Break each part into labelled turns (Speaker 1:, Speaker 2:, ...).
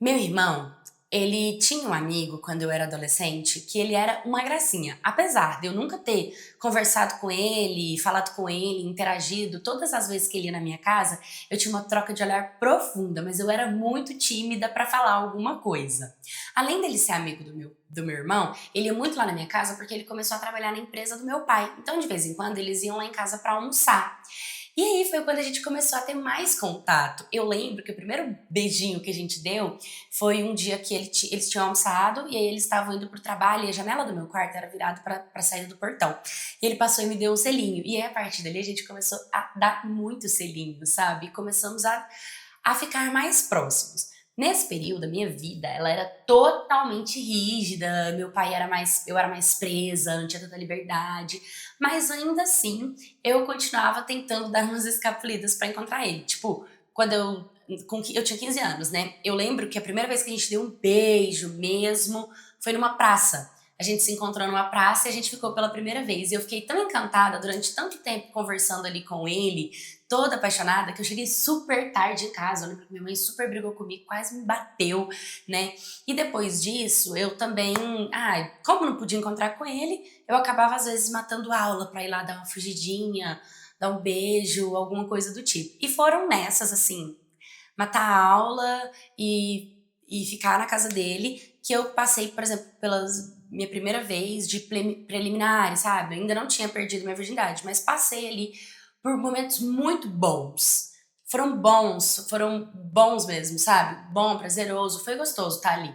Speaker 1: Meu irmão, ele tinha um amigo quando eu era adolescente que ele era uma gracinha. Apesar de eu nunca ter conversado com ele, falado com ele, interagido, todas as vezes que ele ia na minha casa, eu tinha uma troca de olhar profunda, mas eu era muito tímida pra falar alguma coisa. Além dele ser amigo do meu irmão, ele ia muito lá na minha casa porque ele começou a trabalhar na empresa do meu pai. Então, de vez em quando, eles iam lá em casa pra almoçar. E aí foi quando a gente começou a ter mais contato. Eu lembro que o primeiro beijinho que a gente deu foi um dia que eles tinham almoçado e aí eles estavam indo pro trabalho e a janela do meu quarto era virada pra saída do portão. E ele passou e me deu um selinho. E aí a partir dali a gente começou a dar muito selinho, sabe? E começamos a ficar mais próximos. Nesse período, a minha vida, ela era totalmente rígida, eu era mais presa, não tinha tanta liberdade, mas ainda assim, eu continuava tentando dar umas escapulidas pra encontrar ele. Tipo, quando eu tinha 15 anos, né? Eu lembro que a primeira vez que a gente deu um beijo mesmo foi numa praça. A gente se encontrou numa praça e a gente ficou pela primeira vez. E eu fiquei tão encantada durante tanto tempo conversando ali com ele, toda apaixonada, que eu cheguei super tarde em casa. Eu lembro que minha mãe super brigou comigo, quase me bateu, né? E depois disso, eu também, como não podia encontrar com ele, eu acabava às vezes matando aula pra ir lá dar uma fugidinha, dar um beijo, alguma coisa do tipo. E foram nessas, assim, matar a aula e ficar na casa dele, que eu passei, por exemplo, pela minha primeira vez de preliminares, sabe? Eu ainda não tinha perdido minha virgindade, mas passei ali por momentos muito bons. Foram bons mesmo, sabe? Bom, prazeroso, foi gostoso estar ali.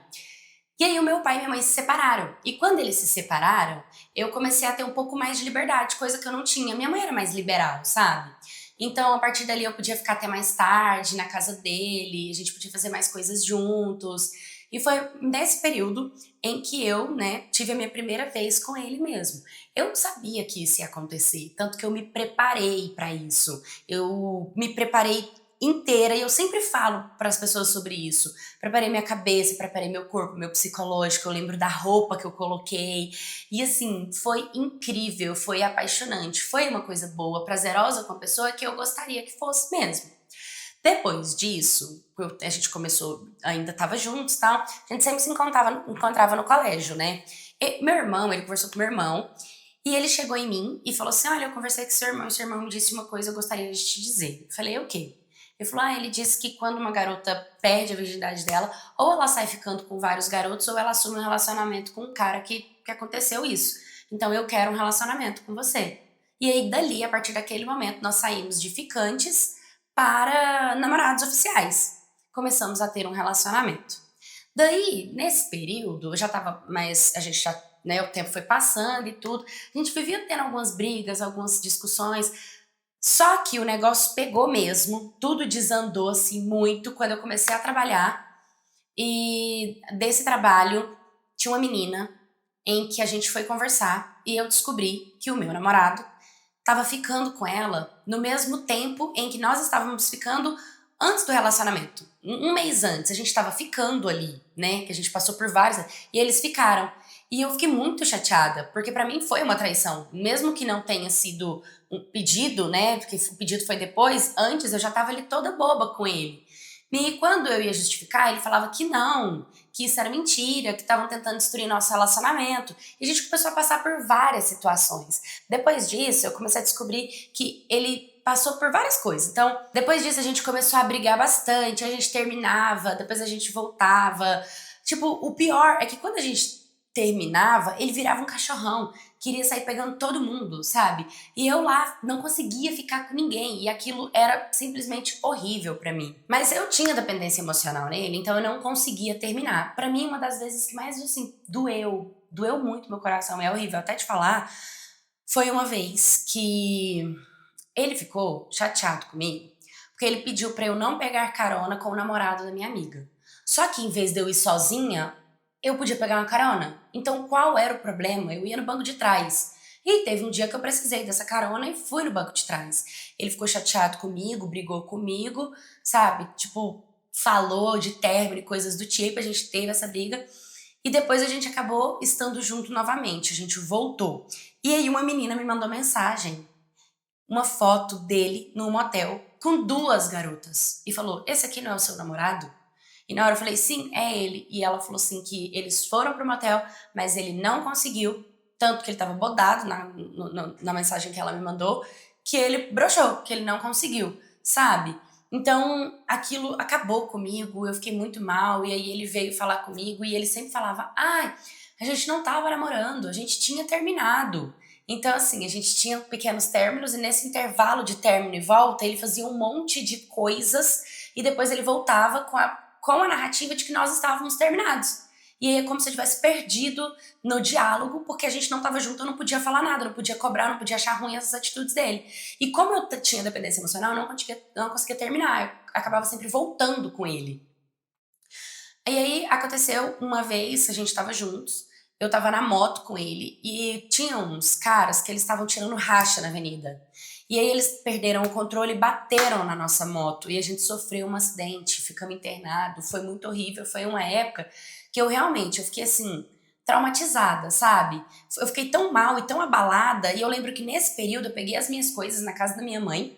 Speaker 1: E aí o meu pai e minha mãe se separaram. E quando eles se separaram, eu comecei a ter um pouco mais de liberdade, coisa que eu não tinha. Minha mãe era mais liberal, sabe? Então, a partir dali, eu podia ficar até mais tarde na casa dele, a gente podia fazer mais coisas juntos. E foi nesse período em que eu, né, tive a minha primeira vez com ele mesmo. Eu não sabia que isso ia acontecer, tanto que eu me preparei para isso. Eu me preparei inteira e eu sempre falo para as pessoas sobre isso. Preparei minha cabeça, preparei meu corpo, meu psicológico, eu lembro da roupa que eu coloquei. E assim, foi incrível, foi apaixonante, foi uma coisa boa, prazerosa com a pessoa que eu gostaria que fosse mesmo. Depois disso, a gente começou, ainda estava juntos e tal, a gente sempre se encontrava no colégio, né? E meu irmão, ele conversou com meu irmão, e ele chegou em mim e falou assim: Olha, eu conversei com seu irmão me disse uma coisa, eu gostaria de te dizer. Eu falei: O quê? Ele falou: ele disse que quando uma garota perde a virgindade dela, ou ela sai ficando com vários garotos, ou ela assume um relacionamento com um cara que aconteceu isso. Então eu quero um relacionamento com você. E aí, dali, a partir daquele momento, nós saímos de ficantes para namorados oficiais. Começamos a ter um relacionamento. Daí, nesse período, eu já tava mais. A gente já. Né, o tempo foi passando e tudo. A gente vivia tendo algumas brigas, algumas discussões. Só que o negócio pegou mesmo, tudo desandou assim muito quando eu comecei a trabalhar. E desse trabalho tinha uma menina em que a gente foi conversar e eu descobri que o meu namorado estava ficando com ela no mesmo tempo em que nós estávamos ficando antes do relacionamento. Um mês antes, a gente estava ficando ali, né? Que a gente passou por vários, e eles ficaram. E eu fiquei muito chateada, porque pra mim foi uma traição. Mesmo que não tenha sido um pedido, né? Porque o pedido foi depois, antes eu já tava ali toda boba com ele. E quando eu ia justificar, ele falava que não, que isso era mentira, que estavam tentando destruir nosso relacionamento. E a gente começou a passar por várias situações. Depois disso, eu comecei a descobrir que ele passou por várias coisas. Então, depois disso, a gente começou a brigar bastante, a gente terminava, depois a gente voltava. Tipo, o pior é que quando a gente terminava, ele virava um cachorrão, queria sair pegando todo mundo, sabe? E eu lá não conseguia ficar com ninguém, e aquilo era simplesmente horrível pra mim. Mas eu tinha dependência emocional nele, então eu não conseguia terminar. Pra mim, uma das vezes que mais, assim, doeu muito meu coração, é horrível até te falar, foi uma vez que ele ficou chateado comigo, porque ele pediu pra eu não pegar carona com o namorado da minha amiga. Só que em vez de eu ir sozinha, eu podia pegar uma carona. Então qual era o problema? Eu ia no banco de trás. E teve um dia que eu precisei dessa carona e fui no banco de trás. Ele ficou chateado comigo, brigou comigo, sabe? Tipo, falou de término e coisas do tipo, a gente teve essa briga. E depois a gente acabou estando junto novamente, a gente voltou. E aí uma menina me mandou mensagem, uma foto dele num motel com duas garotas. E falou: Esse aqui não é o seu namorado? E na hora eu falei, sim, é ele. E ela falou assim que eles foram pro motel, mas ele não conseguiu, tanto que ele tava bodado na mensagem que ela me mandou, que ele broxou, que ele não conseguiu, sabe? Então, aquilo acabou comigo, eu fiquei muito mal, e aí ele veio falar comigo, e ele sempre falava, ai, a gente não tava namorando, a gente tinha terminado. Então, assim, a gente tinha pequenos términos, e nesse intervalo de término e volta, ele fazia um monte de coisas, e depois ele voltava com a narrativa de que nós estávamos terminados. E aí é como se eu tivesse perdido no diálogo, porque a gente não estava junto, eu não podia falar nada, não podia cobrar, não podia achar ruim essas atitudes dele. E como eu tinha dependência emocional, eu não conseguia terminar, eu acabava sempre voltando com ele. E aí aconteceu uma vez, a gente tava juntos, eu tava na moto com ele e tinha uns caras que eles estavam tirando racha na avenida. E aí eles perderam o controle e bateram na nossa moto e a gente sofreu um acidente, ficamos internados, foi muito horrível, foi uma época que eu fiquei assim, traumatizada, sabe? Eu fiquei tão mal e tão abalada e eu lembro que nesse período eu peguei as minhas coisas na casa da minha mãe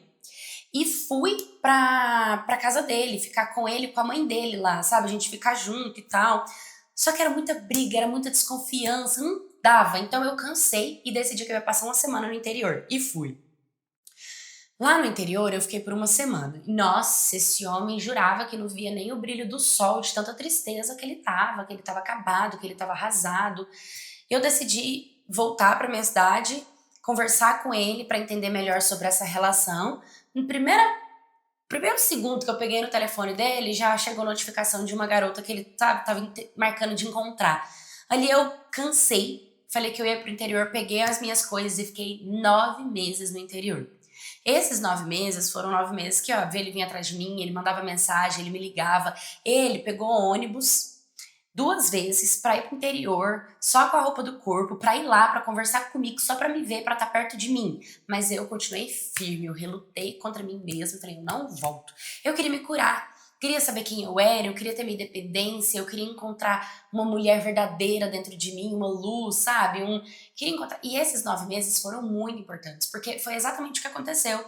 Speaker 1: e fui pra casa dele, ficar com ele, com a mãe dele lá, sabe? A gente ficar junto e tal. Só que era muita briga, era muita desconfiança, não dava. Então eu cansei e decidi que eu ia passar uma semana no interior. E fui. Lá no interior eu fiquei por uma semana. Nossa, esse homem jurava que não via nem o brilho do sol, de tanta tristeza que ele tava acabado, que ele tava arrasado. Eu decidi voltar para minha cidade, conversar com ele para entender melhor sobre essa relação. No primeiro segundo que eu peguei no telefone dele, já chegou notificação de uma garota que ele tava marcando de encontrar. Ali eu cansei, falei que eu ia pro interior, peguei as minhas coisas e fiquei 9 meses no interior. Esses 9 meses foram 9 meses que, ó, ele vinha atrás de mim, ele mandava mensagem, ele me ligava, ele pegou ônibus 2 vezes pra ir pro interior, só com a roupa do corpo, pra ir lá, pra conversar comigo, só pra me ver, pra estar perto de mim. Mas eu continuei firme, eu relutei contra mim mesma, falei, eu não volto. Eu queria me curar, queria saber quem eu era, eu queria ter minha independência, eu queria encontrar uma mulher verdadeira dentro de mim, uma luz, sabe? Queria encontrar. E esses 9 meses foram muito importantes, porque foi exatamente o que aconteceu.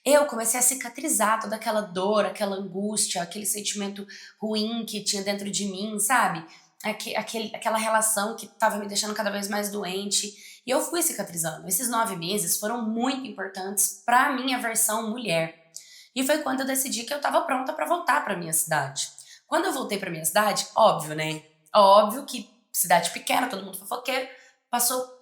Speaker 1: Eu comecei a cicatrizar toda aquela dor, aquela angústia, aquele sentimento ruim que tinha dentro de mim, sabe? Aquela relação que estava me deixando cada vez mais doente. E eu fui cicatrizando. Esses 9 meses foram muito importantes para a minha versão mulher. E foi quando eu decidi que eu estava pronta para voltar para minha cidade. Quando eu voltei para minha cidade, óbvio, né? Óbvio que cidade pequena, todo mundo fofoqueiro, passou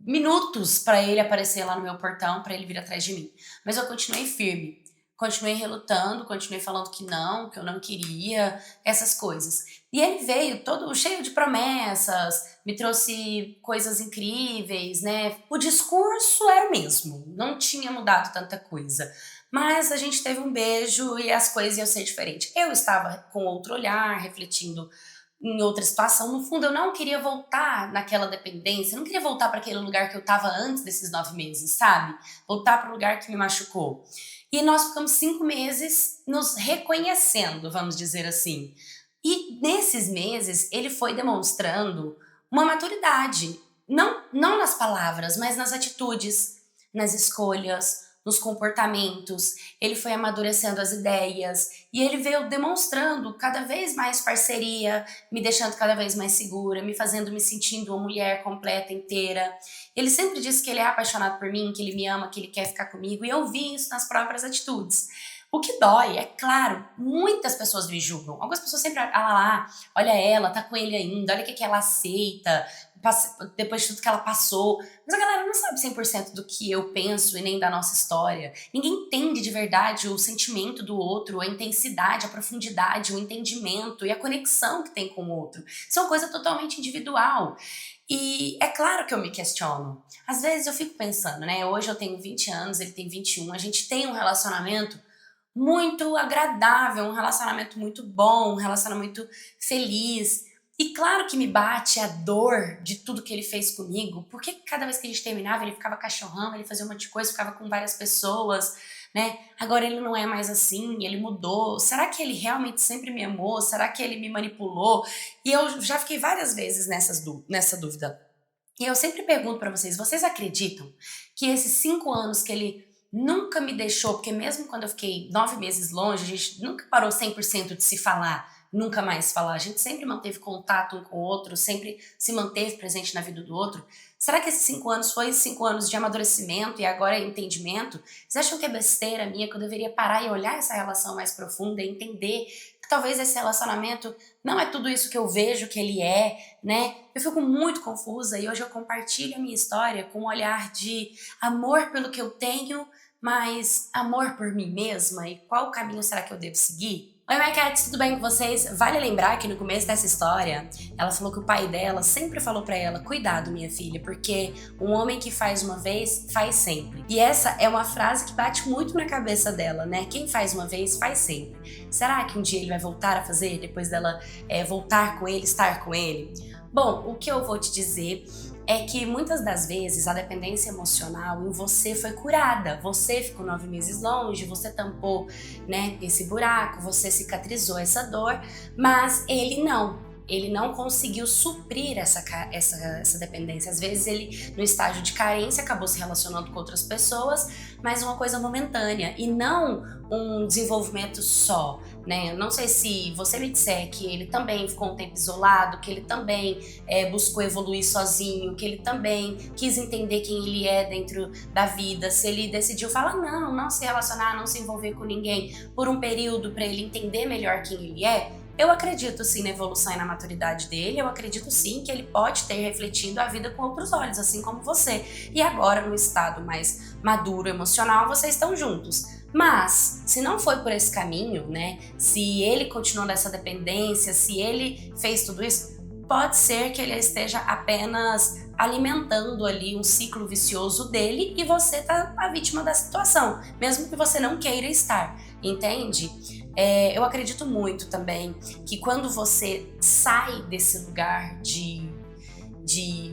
Speaker 1: minutos para ele aparecer lá no meu portão, para ele vir atrás de mim. Mas eu continuei firme, continuei relutando, continuei falando que eu não queria, essas coisas. E ele veio todo cheio de promessas, me trouxe coisas incríveis, né? O discurso era o mesmo, não tinha mudado tanta coisa. Mas a gente teve um beijo e as coisas iam ser diferentes. Eu estava com outro olhar, refletindo em outra situação. No fundo, eu não queria voltar naquela dependência, eu não queria voltar para aquele lugar que eu estava antes desses 9 meses, sabe? Voltar para o lugar que me machucou. E nós ficamos 5 meses nos reconhecendo, vamos dizer assim. E nesses meses, ele foi demonstrando uma maturidade, não nas palavras, mas nas atitudes, nas escolhas, nos comportamentos. Ele foi amadurecendo as ideias e ele veio demonstrando cada vez mais parceria, me deixando cada vez mais segura, me fazendo me sentindo uma mulher completa, inteira. Ele sempre disse que ele é apaixonado por mim, que ele me ama, que ele quer ficar comigo, e eu vi isso nas próprias atitudes. O que dói, é claro, muitas pessoas me julgam. Algumas pessoas sempre, lá, olha ela, tá com ele ainda, olha o que ela aceita, depois de tudo que ela passou. Mas a galera não sabe 100% do que eu penso e nem da nossa história. Ninguém entende de verdade o sentimento do outro, a intensidade, a profundidade, o entendimento e a conexão que tem com o outro. Isso é uma coisa totalmente individual. E é claro que eu me questiono. Às vezes eu fico pensando, né? Hoje eu tenho 20 anos, ele tem 21, a gente tem um relacionamento muito agradável, um relacionamento muito bom, um relacionamento feliz. E claro que me bate a dor de tudo que ele fez comigo, porque cada vez que a gente terminava, ele ficava cachorrando, ele fazia um monte de coisa, ficava com várias pessoas, né? Agora ele não é mais assim, ele mudou. Será que ele realmente sempre me amou? Será que ele me manipulou? E eu já fiquei várias vezes nessa dúvida. E eu sempre pergunto pra vocês, vocês acreditam que esses 5 anos que ele nunca me deixou, porque mesmo quando eu fiquei 9 meses longe, a gente nunca parou 100% de se falar, nunca mais falar. A gente sempre manteve contato um com o outro, sempre se manteve presente na vida do outro. Será que esses 5 anos foi 5 anos de amadurecimento e agora é entendimento? Vocês acham que é besteira minha, que eu deveria parar e olhar essa relação mais profunda e entender que talvez esse relacionamento não é tudo isso que eu vejo que ele é, né? Eu fico muito confusa e hoje eu compartilho a minha história com um olhar de amor pelo que eu tenho, mas amor por mim mesma e qual caminho será que eu devo seguir? Oi, My Cats, tudo bem com vocês? Vale lembrar que no começo dessa história, ela falou que o pai dela sempre falou pra ela: cuidado, minha filha, porque um homem que faz uma vez, faz sempre. E essa é uma frase que bate muito na cabeça dela, né? Quem faz uma vez, faz sempre. Será que um dia ele vai voltar a fazer, depois dela voltar com ele, estar com ele? Bom, o que eu vou te dizer é que muitas das vezes a dependência emocional em você foi curada. Você ficou 9 meses longe, você tampou, né, esse buraco, você cicatrizou essa dor, mas ele não. Ele não conseguiu suprir essa dependência. Às vezes ele, no estágio de carência, acabou se relacionando com outras pessoas, mas uma coisa momentânea e não um desenvolvimento só, né? Não sei se você me disser que ele também ficou um tempo isolado, que ele também buscou evoluir sozinho, que ele também quis entender quem ele é dentro da vida, se ele decidiu falar não se relacionar, não se envolver com ninguém por um período para ele entender melhor quem ele é. Eu acredito sim na evolução e na maturidade dele, eu acredito sim que ele pode ter refletido a vida com outros olhos, assim como você. E agora, no estado mais maduro emocional, vocês estão juntos. Mas, se não foi por esse caminho, né, se ele continuou nessa dependência, se ele fez tudo isso, pode ser que ele esteja apenas alimentando ali um ciclo vicioso dele e você tá a vítima da situação, mesmo que você não queira estar, entende? Eu acredito muito também que quando você sai desse lugar de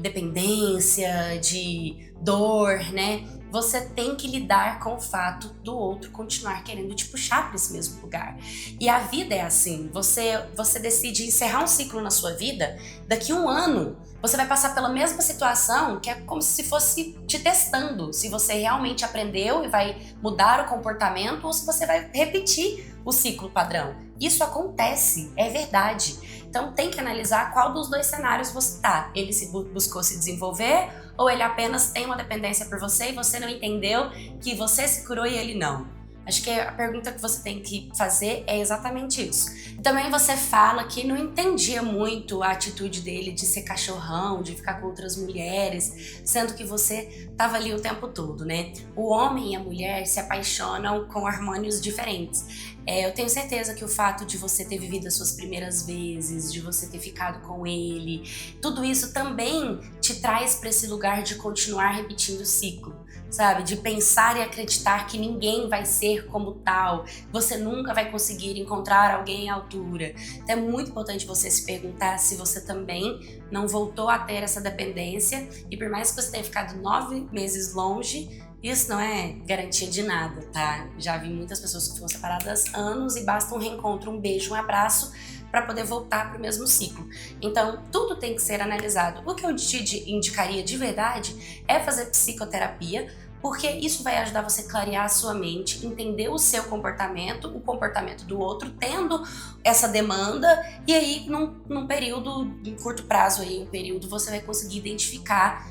Speaker 1: dependência, de dor, né? Você tem que lidar com o fato do outro continuar querendo te puxar para esse mesmo lugar. E a vida é assim, você decide encerrar um ciclo na sua vida, daqui 1 ano você vai passar pela mesma situação, que é como se fosse te testando, se você realmente aprendeu e vai mudar o comportamento ou se você vai repetir o ciclo padrão. Isso acontece, é verdade. Então tem que analisar qual dos 2 cenários você tá. Ele buscou se desenvolver ou ele apenas tem uma dependência por você e você não entendeu que você se curou e ele não? Acho que a pergunta que você tem que fazer é exatamente isso. Também você fala que não entendia muito a atitude dele de ser cachorrão, de ficar com outras mulheres, sendo que você estava ali o tempo todo, né? O homem e a mulher se apaixonam com hormônios diferentes. Eu tenho certeza que o fato de você ter vivido as suas primeiras vezes, de você ter ficado com ele, tudo isso também te traz para esse lugar de continuar repetindo o ciclo, sabe? De pensar e acreditar que ninguém vai ser como tal, você nunca vai conseguir encontrar alguém à altura. Então é muito importante você se perguntar se você também não voltou a ter essa dependência e por mais que você tenha ficado 9 meses longe, isso não é garantia de nada, tá? Já vi muitas pessoas que foram separadas anos e basta um reencontro, um beijo, um abraço para poder voltar para o mesmo ciclo. Então, tudo tem que ser analisado. O que eu te indicaria de verdade é fazer psicoterapia, porque isso vai ajudar você a clarear a sua mente, entender o seu comportamento, o comportamento do outro, tendo essa demanda, e aí num período, em curto prazo aí, um período, você vai conseguir identificar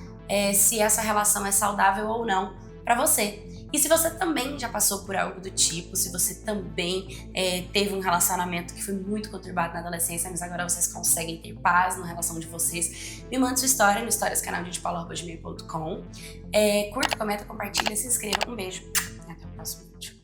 Speaker 1: se essa relação é saudável ou não para você. E se você também já passou por algo do tipo, se você também teve um relacionamento que foi muito conturbado na adolescência, mas agora vocês conseguem ter paz na relação de vocês, me manda sua história no historiascanaldidepaulo@gmail.com. Curta, comenta, compartilha, se inscreva. Um beijo e até o próximo vídeo.